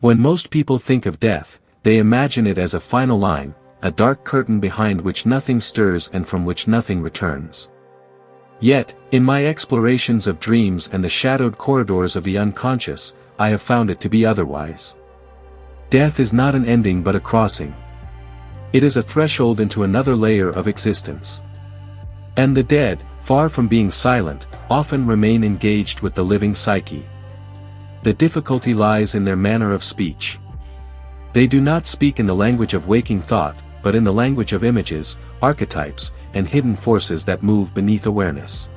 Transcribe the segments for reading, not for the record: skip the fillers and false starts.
When most people think of death, they imagine it as a final line, a dark curtain behind which nothing stirs and from which nothing returns. Yet, in my explorations of dreams and the shadowed corridors of the unconscious, I have found it to be otherwise. Death is not an ending but a crossing. It is a threshold into another layer of existence. And the dead, far from being silent, often remain engaged with the living psyche. The difficulty lies in their manner of speech. They do not speak in the language of waking thought, but in the language of images, archetypes, and hidden forces that move beneath awareness.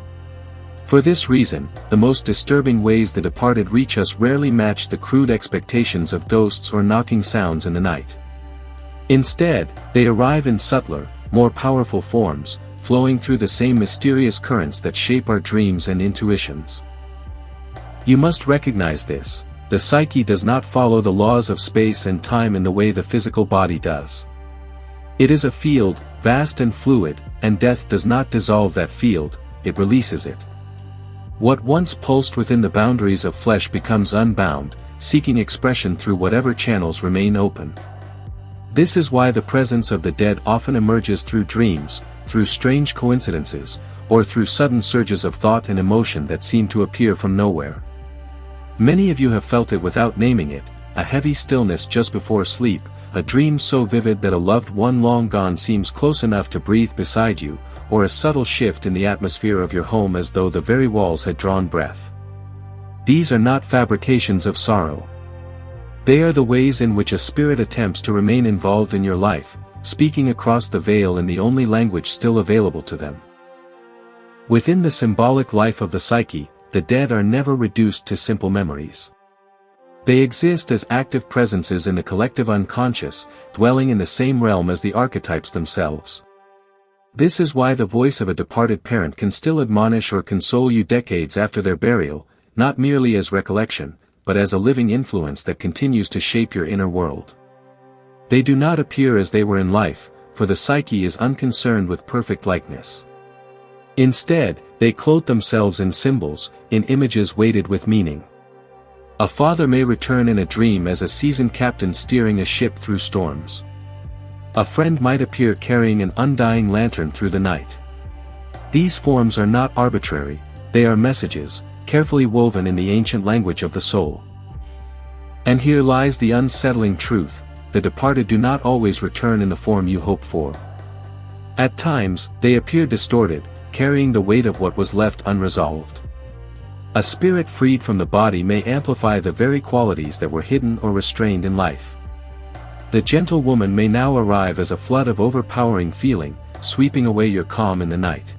For this reason, the most disturbing ways the departed reach us rarely match the crude expectations of ghosts or knocking sounds in the night. Instead, they arrive in subtler, more powerful forms, flowing through the same mysterious currents that shape our dreams and intuitions. You must recognize this: the psyche does not follow the laws of space and time in the way the physical body does. It is a field, vast and fluid, and death does not dissolve that field, it releases it. What once pulsed within the boundaries of flesh becomes unbound, seeking expression through whatever channels remain open. This is why the presence of the dead often emerges through dreams, through strange coincidences, or through sudden surges of thought and emotion that seem to appear from nowhere. Many of you have felt it without naming it: a heavy stillness just before sleep, a dream so vivid that a loved one long gone seems close enough to breathe beside you, or a subtle shift in the atmosphere of your home as though the very walls had drawn breath. These are not fabrications of sorrow. They are the ways in which a spirit attempts to remain involved in your life, speaking across the veil in the only language still available to them. Within the symbolic life of the psyche, the dead are never reduced to simple memories. They exist as active presences in the collective unconscious, dwelling in the same realm as the archetypes themselves. This is why the voice of a departed parent can still admonish or console you decades after their burial, not merely as recollection, but as a living influence that continues to shape your inner world. They do not appear as they were in life, for the psyche is unconcerned with perfect likeness. Instead, they clothe themselves in symbols, in images weighted with meaning. A father may return in a dream as a seasoned captain steering a ship through storms. A friend might appear carrying an undying lantern through the night. These forms are not arbitrary, they are messages, carefully woven in the ancient language of the soul. And here lies the unsettling truth: the departed do not always return in the form you hope for. At times, they appear distorted, carrying the weight of what was left unresolved. A spirit freed from the body may amplify the very qualities that were hidden or restrained in life. The gentle woman may now arrive as a flood of overpowering feeling, sweeping away your calm in the night.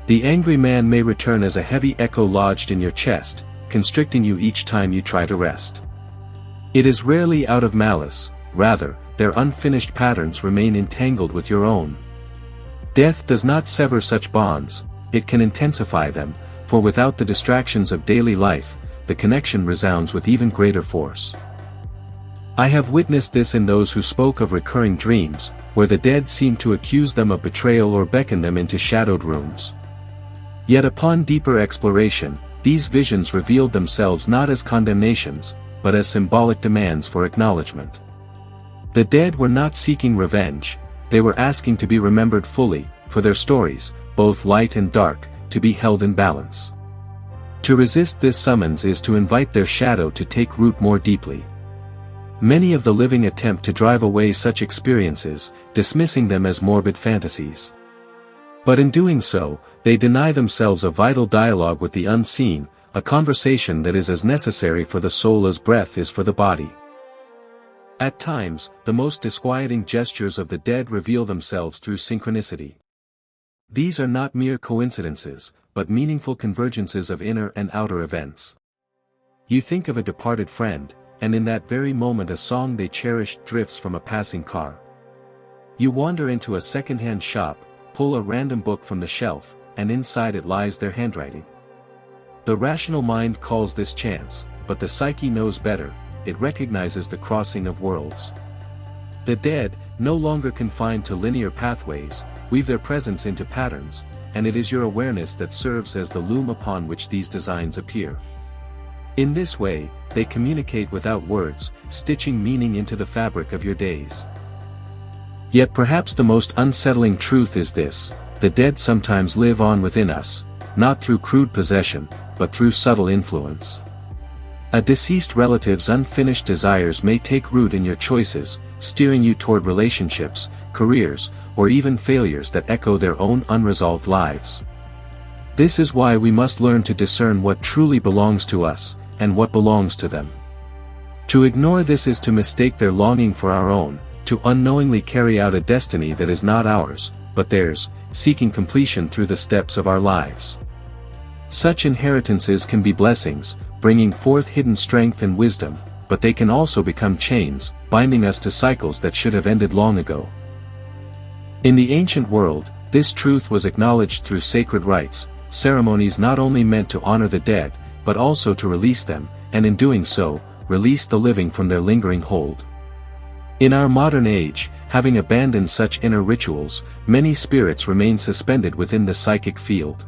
The angry man may return as a heavy echo lodged in your chest, constricting you each time you try to rest. It is rarely out of malice, rather, their unfinished patterns remain entangled with your own. Death does not sever such bonds, it can intensify them, for without the distractions of daily life, the connection resounds with even greater force. I have witnessed this in those who spoke of recurring dreams, where the dead seem to accuse them of betrayal or beckon them into shadowed rooms. Yet upon deeper exploration, these visions revealed themselves not as condemnations, but as symbolic demands for acknowledgement. The dead were not seeking revenge, they were asking to be remembered fully, for their stories, both light and dark, to be held in balance. To resist this summons is to invite their shadow to take root more deeply. Many of the living attempt to drive away such experiences, dismissing them as morbid fantasies. But in doing so, they deny themselves a vital dialogue with the unseen, a conversation that is as necessary for the soul as breath is for the body. At times, the most disquieting gestures of the dead reveal themselves through synchronicity. These are not mere coincidences, but meaningful convergences of inner and outer events. You think of a departed friend, and in that very moment a song they cherished drifts from a passing car. You wander into a second-hand shop, pull a random book from the shelf, and inside it lies their handwriting. The rational mind calls this chance, but the psyche knows better, it recognizes the crossing of worlds. The dead, no longer confined to linear pathways, weave their presence into patterns, and it is your awareness that serves as the loom upon which these designs appear. In this way, they communicate without words, stitching meaning into the fabric of your days. Yet perhaps the most unsettling truth is this: the dead sometimes live on within us, not through crude possession, but through subtle influence. A deceased relative's unfinished desires may take root in your choices, steering you toward relationships, careers, or even failures that echo their own unresolved lives. This is why we must learn to discern what truly belongs to us, and what belongs to them. To ignore this is to mistake their longing for our own, to unknowingly carry out a destiny that is not ours, but theirs, seeking completion through the steps of our lives. Such inheritances can be blessings, bringing forth hidden strength and wisdom, but they can also become chains, binding us to cycles that should have ended long ago. In the ancient world, this truth was acknowledged through sacred rites, ceremonies not only meant to honor the dead, but also to release them, and in doing so, release the living from their lingering hold. In our modern age, having abandoned such inner rituals, many spirits remain suspended within the psychic field.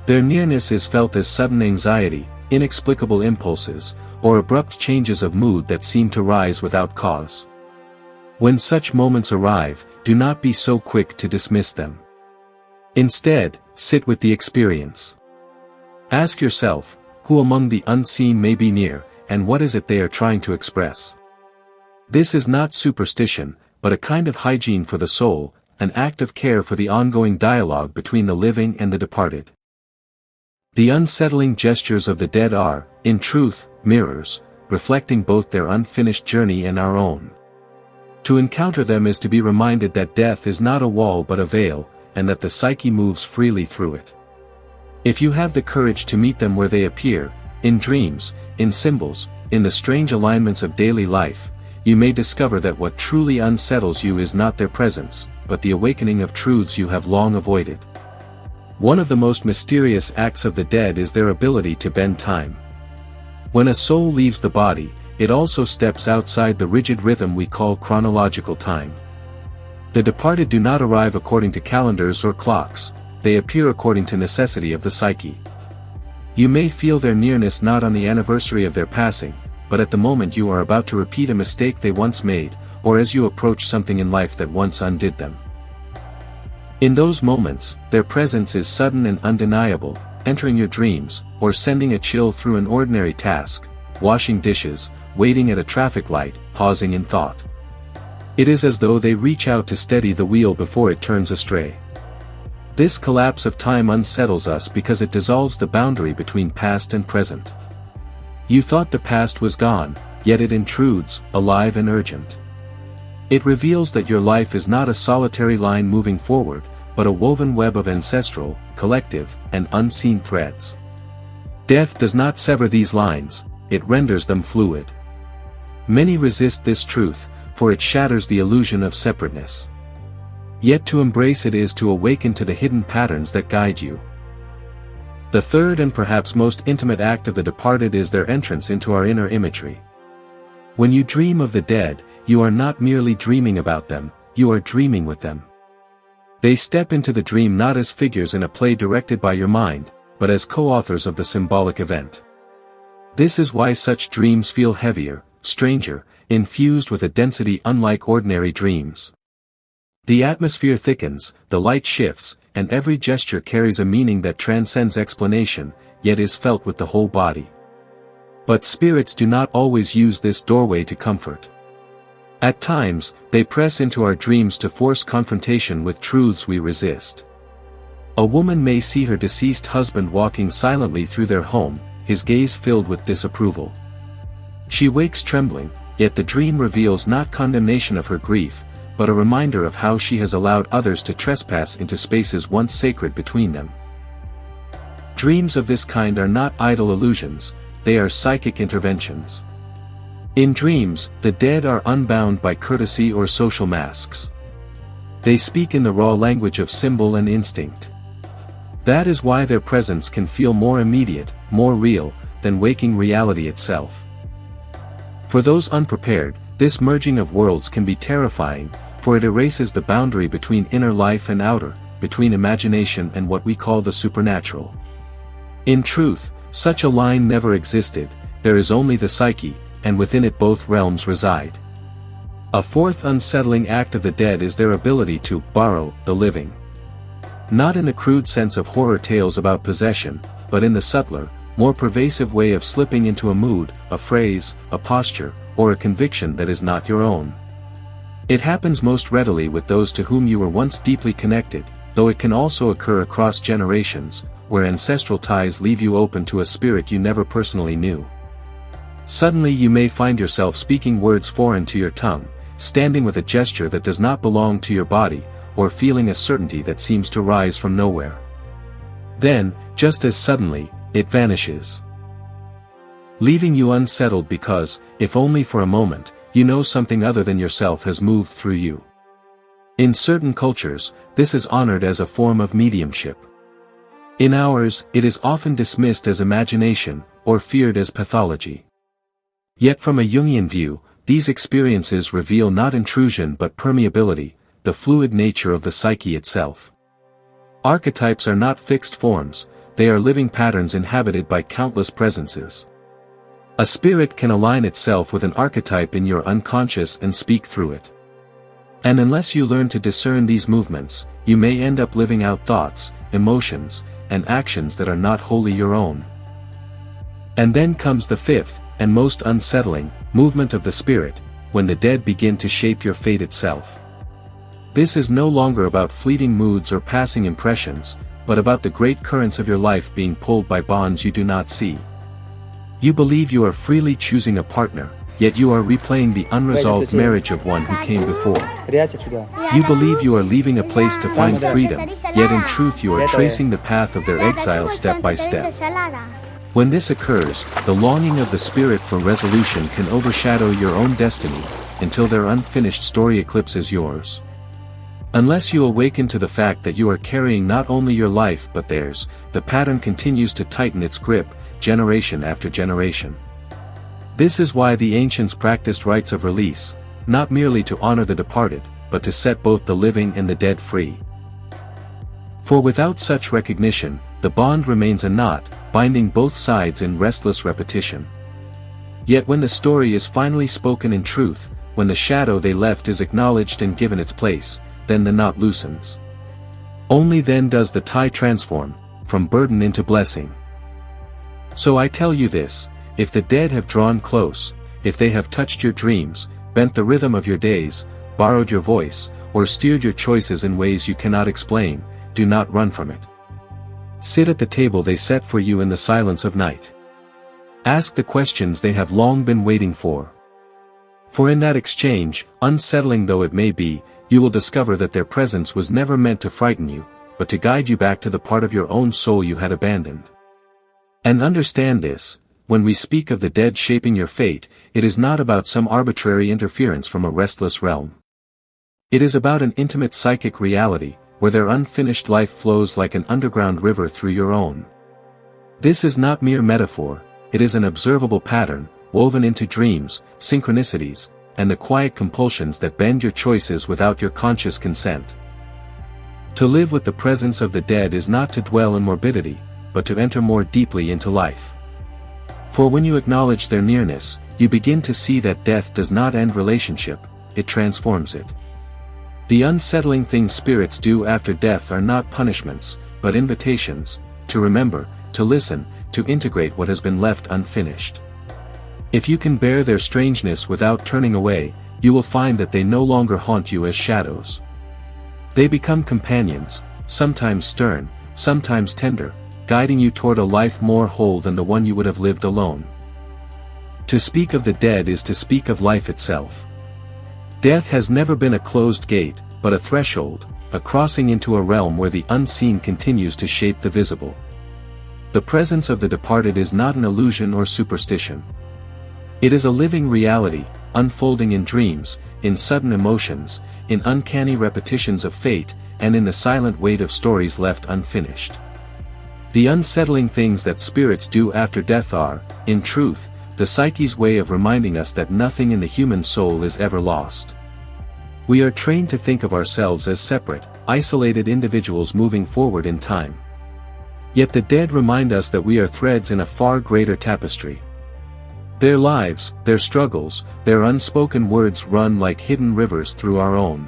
Their nearness is felt as sudden anxiety, inexplicable impulses, or abrupt changes of mood that seem to rise without cause. When such moments arrive, do not be so quick to dismiss them. Instead, sit with the experience. Ask yourself, who among the unseen may be near, and what is it they are trying to express? This is not superstition, but a kind of hygiene for the soul, an act of care for the ongoing dialogue between the living and the departed. The unsettling gestures of the dead are, in truth, mirrors, reflecting both their unfinished journey and our own. To encounter them is to be reminded that death is not a wall but a veil, and that the psyche moves freely through it. If you have the courage to meet them where they appear, in dreams, in symbols, in the strange alignments of daily life, you may discover that what truly unsettles you is not their presence, but the awakening of truths you have long avoided. One of the most mysterious acts of the dead is their ability to bend time. When a soul leaves the body, it also steps outside the rigid rhythm we call chronological time. The departed do not arrive according to calendars or clocks, they appear according to necessity of the psyche. You may feel their nearness not on the anniversary of their passing, but at the moment you are about to repeat a mistake they once made, or as you approach something in life that once undid them. In those moments, their presence is sudden and undeniable, entering your dreams, or sending a chill through an ordinary task, washing dishes, waiting at a traffic light, pausing in thought. It is as though they reach out to steady the wheel before it turns astray. This collapse of time unsettles us because it dissolves the boundary between past and present. You thought the past was gone, yet it intrudes, alive and urgent. It reveals that your life is not a solitary line moving forward, but a woven web of ancestral, collective, and unseen threads. Death does not sever these lines, it renders them fluid. Many resist this truth, for it shatters the illusion of separateness. Yet to embrace it is to awaken to the hidden patterns that guide you. The third and perhaps most intimate act of the departed is their entrance into our inner imagery. When you dream of the dead, you are not merely dreaming about them, you are dreaming with them. They step into the dream not as figures in a play directed by your mind, but as co-authors of the symbolic event. This is why such dreams feel heavier, stranger, infused with a density unlike ordinary dreams. The atmosphere thickens, the light shifts, and every gesture carries a meaning that transcends explanation, yet is felt with the whole body. But spirits do not always use this doorway to comfort. At times, they press into our dreams to force confrontation with truths we resist. A woman may see her deceased husband walking silently through their home, his gaze filled with disapproval. She wakes trembling, yet the dream reveals not condemnation of her grief, but a reminder of how she has allowed others to trespass into spaces once sacred between them. Dreams of this kind are not idle illusions, they are psychic interventions. In dreams, the dead are unbound by courtesy or social masks. They speak in the raw language of symbol and instinct. That is why their presence can feel more immediate, more real, than waking reality itself. For those unprepared, this merging of worlds can be terrifying, for it erases the boundary between inner life and outer, between imagination and what we call the supernatural. In truth, Such a line never existed, there is only the psyche, and within it both realms reside. A fourth unsettling act of the dead is their ability to borrow the living. Not in the crude sense of horror tales about possession, but in the subtler, more pervasive way of slipping into a mood, a phrase, a posture, or a conviction that is not your own. It happens most readily with those to whom you were once deeply connected, though it can also occur across generations, where ancestral ties leave you open to a spirit you never personally knew. Suddenly you may find yourself speaking words foreign to your tongue, standing with a gesture that does not belong to your body, or feeling a certainty that seems to rise from nowhere. Then, just as suddenly, it vanishes, leaving you unsettled because, if only for a moment, you know something other than yourself has moved through you. In certain cultures, this is honored as a form of mediumship. In ours, it is often dismissed as imagination, or feared as pathology. Yet from a Jungian view, these experiences reveal not intrusion but permeability, the fluid nature of the psyche itself. Archetypes are not fixed forms, they are living patterns inhabited by countless presences. A spirit can align itself with an archetype in your unconscious and speak through it. And unless you learn to discern these movements, you may end up living out thoughts, emotions, and actions that are not wholly your own. And then comes the fifth, and most unsettling, movement of the spirit, when the dead begin to shape your fate itself. This is no longer about fleeting moods or passing impressions, but about the great currents of your life being pulled by bonds you do not see. You believe you are freely choosing a partner, yet you are replaying the unresolved marriage of one who came before. You believe you are leaving a place to find freedom, yet in truth you are tracing the path of their exile step by step. When this occurs, the longing of the spirit for resolution can overshadow your own destiny, until their unfinished story eclipses yours. Unless you awaken to the fact that you are carrying not only your life but theirs, the pattern continues to tighten its grip, generation after generation. This is why the ancients practiced rites of release, not merely to honor the departed, but to set both the living and the dead free. For without such recognition, the bond remains a knot, binding both sides in restless repetition. Yet when the story is finally spoken in truth, when the shadow they left is acknowledged and given its place, then the knot loosens. Only then does the tie transform, from burden into blessing. So I tell you this, if the dead have drawn close, if they have touched your dreams, bent the rhythm of your days, borrowed your voice, or steered your choices in ways you cannot explain, do not run from it. Sit at the table they set for you in the silence of night. Ask the questions they have long been waiting for. For in that exchange, unsettling though it may be, you will discover that their presence was never meant to frighten you, but to guide you back to the part of your own soul you had abandoned. And understand this, when we speak of the dead shaping your fate, it is not about some arbitrary interference from a restless realm. It is about an intimate psychic reality, where their unfinished life flows like an underground river through your own. This is not mere metaphor, it is an observable pattern, woven into dreams, synchronicities, and the quiet compulsions that bend your choices without your conscious consent. To live with the presence of the dead is not to dwell in morbidity, but to enter more deeply into life. For when you acknowledge their nearness, you begin to see that death does not end relationship, it transforms it. The unsettling things spirits do after death are not punishments, but invitations, to remember, to listen, to integrate what has been left unfinished. If you can bear their strangeness without turning away, you will find that they no longer haunt you as shadows. They become companions, sometimes stern, sometimes tender, guiding you toward a life more whole than the one you would have lived alone. To speak of the dead is to speak of life itself. Death has never been a closed gate, but a threshold, a crossing into a realm where the unseen continues to shape the visible. The presence of the departed is not an illusion or superstition. It is a living reality, unfolding in dreams, in sudden emotions, in uncanny repetitions of fate, and in the silent weight of stories left unfinished. The unsettling things that spirits do after death are, in truth, the psyche's way of reminding us that nothing in the human soul is ever lost. We are trained to think of ourselves as separate, isolated individuals moving forward in time. Yet the dead remind us that we are threads in a far greater tapestry. Their lives, their struggles, their unspoken words run like hidden rivers through our own.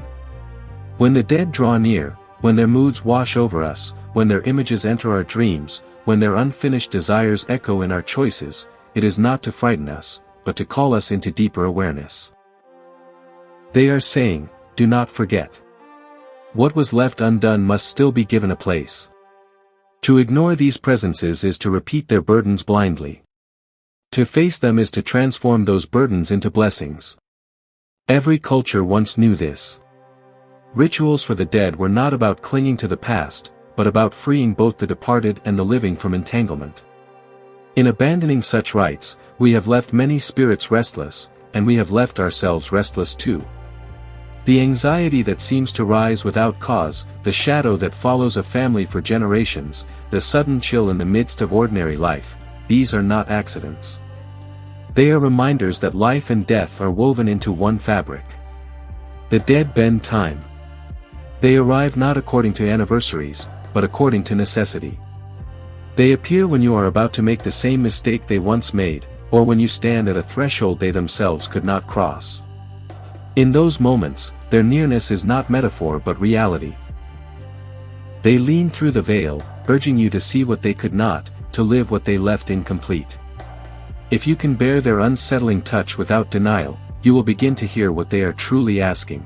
When the dead draw near, when their moods wash over us, when their images enter our dreams, when their unfinished desires echo in our choices, it is not to frighten us, but to call us into deeper awareness. They are saying, do not forget. What was left undone must still be given a place. To ignore these presences is to repeat their burdens blindly. To face them is to transform those burdens into blessings. Every culture once knew this. Rituals for the dead were not about clinging to the past, but about freeing both the departed and the living from entanglement. In abandoning such rites, we have left many spirits restless, and we have left ourselves restless too. The anxiety that seems to rise without cause, the shadow that follows a family for generations, the sudden chill in the midst of ordinary life, these are not accidents. They are reminders that life and death are woven into one fabric. The dead bend time. They arrive not according to anniversaries, but according to necessity. They appear when you are about to make the same mistake they once made, or when you stand at a threshold they themselves could not cross. In those moments, their nearness is not metaphor but reality. They lean through the veil, urging you to see what they could not, to live what they left incomplete. If you can bear their unsettling touch without denial, you will begin to hear what they are truly asking.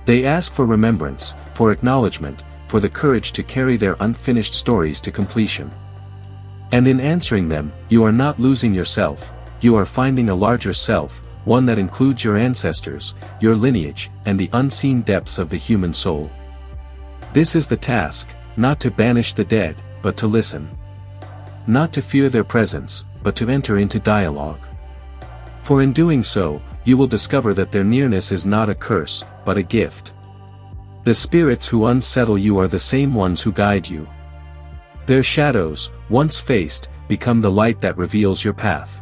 They ask for remembrance, for acknowledgement, for the courage to carry their unfinished stories to completion. And in answering them, you are not losing yourself, you are finding a larger self, one that includes your ancestors, your lineage, and the unseen depths of the human soul. This is the task, not to banish the dead, but to listen. Not to fear their presence, but to enter into dialogue. For in doing so, you will discover that their nearness is not a curse, but a gift. The spirits who unsettle you are the same ones who guide you. Their shadows, once faced, become the light that reveals your path.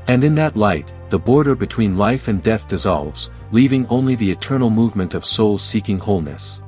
And in that light, the border between life and death dissolves, leaving only the eternal movement of souls seeking wholeness.